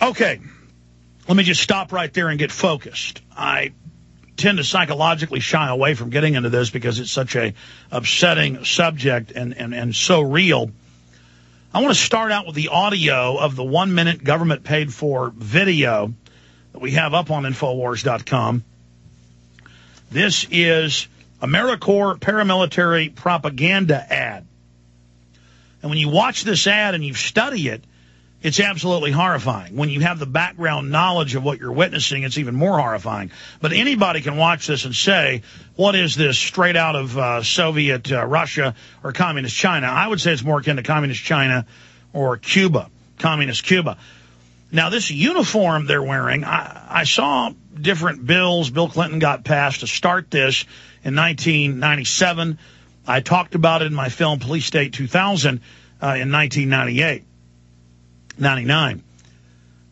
Okay, let me just stop right there and get focused. I tend to psychologically shy away from getting into this because it's such a upsetting subject and so real. I want to start out with the audio of the 1-minute government-paid-for video that we have up on Infowars.com. This is AmeriCorps paramilitary propaganda ad. And when you watch this ad and you study it, it's absolutely horrifying. When you have the background knowledge of what you're witnessing, it's even more horrifying. But anybody can watch this and say, what is this straight out of Soviet Russia or Communist China? I would say it's more akin to Communist China or Cuba, Communist Cuba. Now, this uniform they're wearing, I saw different bills. Bill Clinton got passed to start this in 1997. I talked about it in my film Police State 2000 in 1998. 99.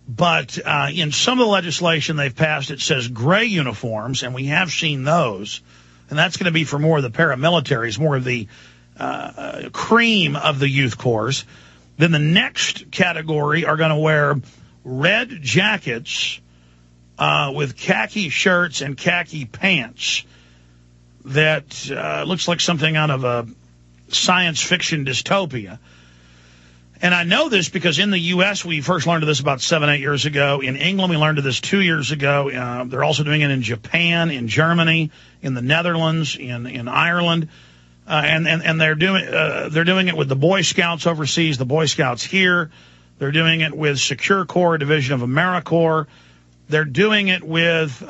But in some of the legislation they've passed, it says gray uniforms, and we have seen those. And that's going to be for more of the paramilitaries, more of the cream of the youth corps. Then the next category are going to wear red jackets with khaki shirts and khaki pants that looks like something out of a science fiction dystopia. And I know this because in the U.S., we first learned of this about 7-8 years ago. In England, we learned of this 2 years ago. They're also doing it in Japan, in Germany, in the Netherlands, in Ireland. And they're doing it with the Boy Scouts overseas, the Boy Scouts here. They're doing it with Secure Corps, division of AmeriCorps. They're doing it with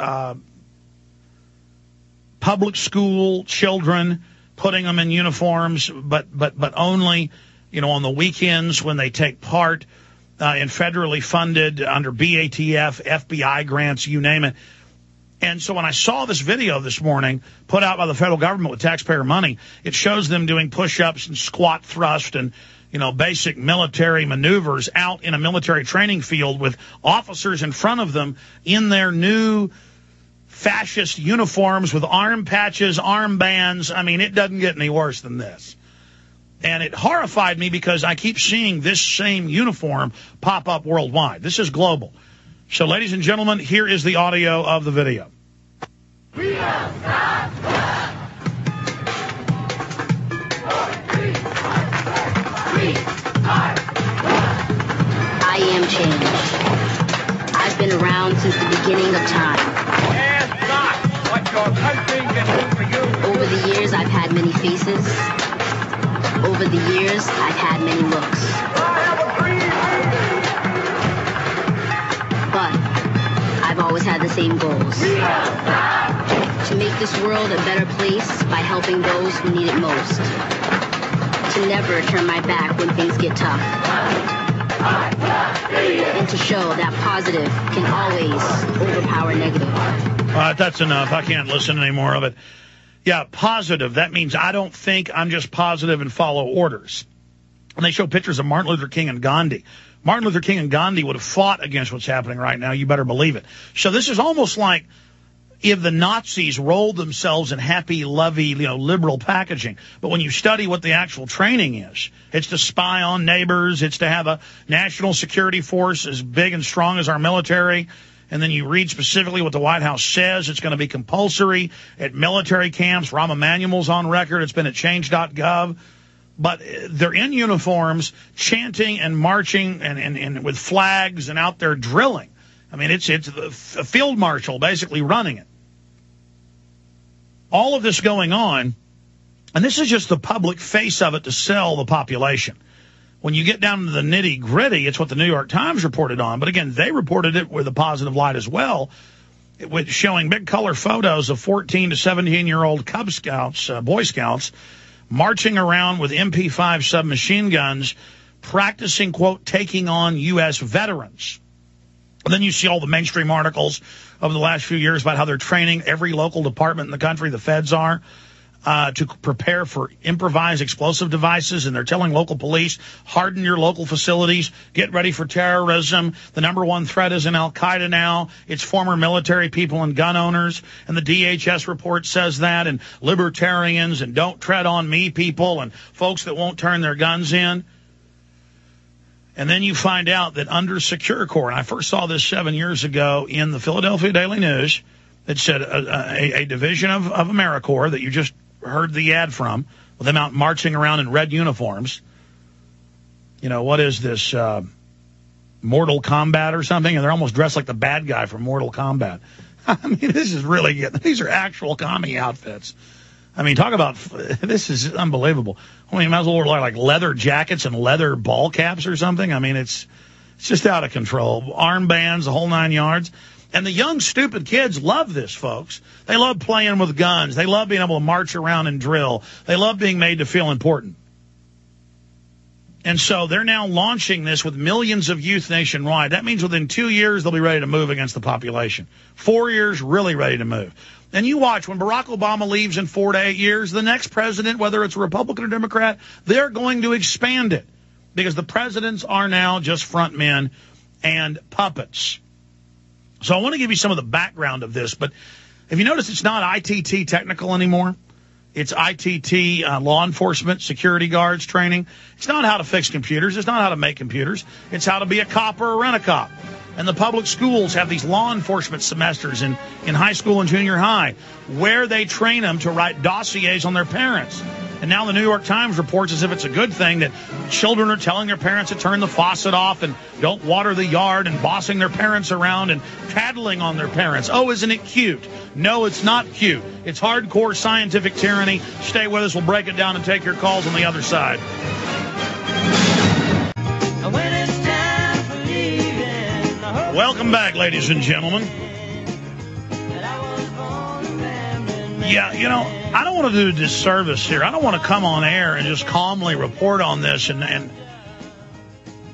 public school children, putting them in uniforms, but only, on the weekends when they take part in federally funded under BATF, FBI grants, you name it. And so when I saw this video this morning put out by the federal government with taxpayer money, it shows them doing push-ups and squat thrust and, basic military maneuvers out in a military training field with officers in front of them in their new fascist uniforms with arm patches, armbands. I mean, it doesn't get any worse than this. And it horrified me because I keep seeing this same uniform pop up worldwide. This is global. So, ladies and gentlemen, here is the audio of the video. We don't stop. 4, 3, 5, 3, 5, 1. I am change. I've been around since the beginning of time. Ask not what your country can do for you. Over the years, I've had many faces. Over the years, I've had many looks. I have a dream. But I've always had the same goals. We don't stop. To make this world a better place by helping those who need it most. To never turn my back when things get tough. And to show that positive can always overpower negative. All right, that's enough. I can't listen to any more of it. Yeah, positive. That means I don't think, I'm just positive and follow orders. And they show pictures of Martin Luther King and Gandhi. Martin Luther King and Gandhi would have fought against what's happening right now. You better believe it. So this is almost like if the Nazis rolled themselves in happy, lovey, liberal packaging. But when you study what the actual training is, it's to spy on neighbors. It's to have a national security force as big and strong as our military. And then you read specifically what the White House says. It's going to be compulsory at military camps. Rahm Emanuel's on record. It's been at change.gov. But they're in uniforms, chanting and marching and with flags and out there drilling. I mean, it's a field marshal basically running it. All of this going on, and this is just the public face of it to sell the population. When you get down to the nitty-gritty, it's what the New York Times reported on. But again, they reported it with a positive light as well, with showing big color photos of 14 to 17-year-old Cub Scouts, Boy Scouts, marching around with MP5 submachine guns, practicing, quote, taking on U.S. veterans. And then you see all the mainstream articles over the last few years about how they're training every local department in the country, the feds are, to prepare for improvised explosive devices, and they're telling local police, harden your local facilities, get ready for terrorism. The number one threat is in Al-Qaeda now. It's former military people and gun owners, and the DHS report says that, and libertarians and don't tread on me people and folks that won't turn their guns in. And then you find out that under Secure Corps, and I first saw this 7 years ago in the Philadelphia Daily News, it said a division of AmeriCorps that you just heard the ad from, with them out marching around in red uniforms. You know, what is this, Mortal Kombat or something? And they're almost dressed like the bad guy from Mortal Kombat. I mean, this is really good. These are actual commie outfits. I mean, talk about, this is unbelievable. I mean, you might as well wear like leather jackets and leather ball caps or something. I mean, it's just out of control. Armbands, the whole 9 yards. And the young, stupid kids love this, folks. They love playing with guns. They love being able to march around and drill. They love being made to feel important. And so they're now launching this with millions of youth nationwide. That means within 2 years, they'll be ready to move against the population. 4 years, really ready to move. And you watch, when Barack Obama leaves in 4 to 8 years, the next president, whether it's a Republican or Democrat, they're going to expand it. Because the presidents are now just front men and puppets. So I want to give you some of the background of this. But if you notice, it's not ITT technical anymore. It's ITT, law enforcement, security guards training. It's not how to fix computers. It's not how to make computers. It's how to be a cop or a rent-a-cop. And the public schools have these law enforcement semesters in high school and junior high where they train them to write dossiers on their parents. And now the New York Times reports as if it's a good thing that children are telling their parents to turn the faucet off and don't water the yard and bossing their parents around and tattling on their parents. Oh, isn't it cute? No, it's not cute. It's hardcore scientific tyranny. Stay with us. We'll break it down and take your calls on the other side. Welcome back, ladies and gentlemen. Yeah, you know, I don't want to do a disservice here. I don't want to come on air and just calmly report on this and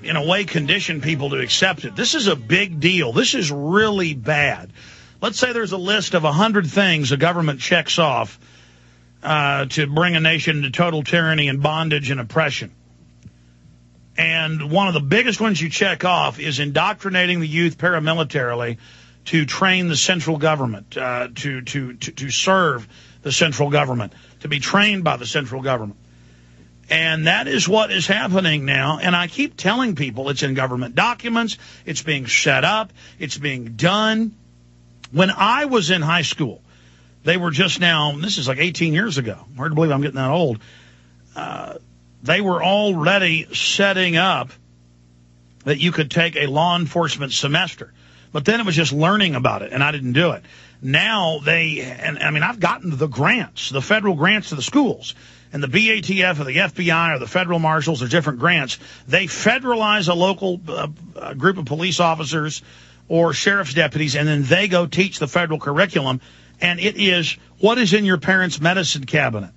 in a way condition people to accept it. This is a big deal. This is really bad. Let's say there's a list of 100 things the government checks off to bring a nation to total tyranny and bondage and oppression. And one of the biggest ones you check off is indoctrinating the youth paramilitarily to train the central government, to serve the central government, to be trained by the central government. And that is what is happening now. And I keep telling people it's in government documents, it's being set up, it's being done. When I was in high school, they were just now, this is like 18 years ago, hard to believe I'm getting that old, they were already setting up that you could take a law enforcement semester. But then it was just learning about it, and I didn't do it. Now I've gotten the grants, the federal grants to the schools, and the BATF or the FBI or the federal marshals or different grants. They federalize a local group of police officers or sheriff's deputies, and then they go teach the federal curriculum, and it is what is in your parents' medicine cabinet.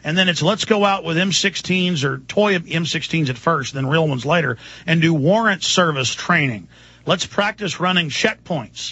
And then it's let's go out with M16s or toy M16s at first, then real ones later, and do warrant service training. Let's practice running checkpoints.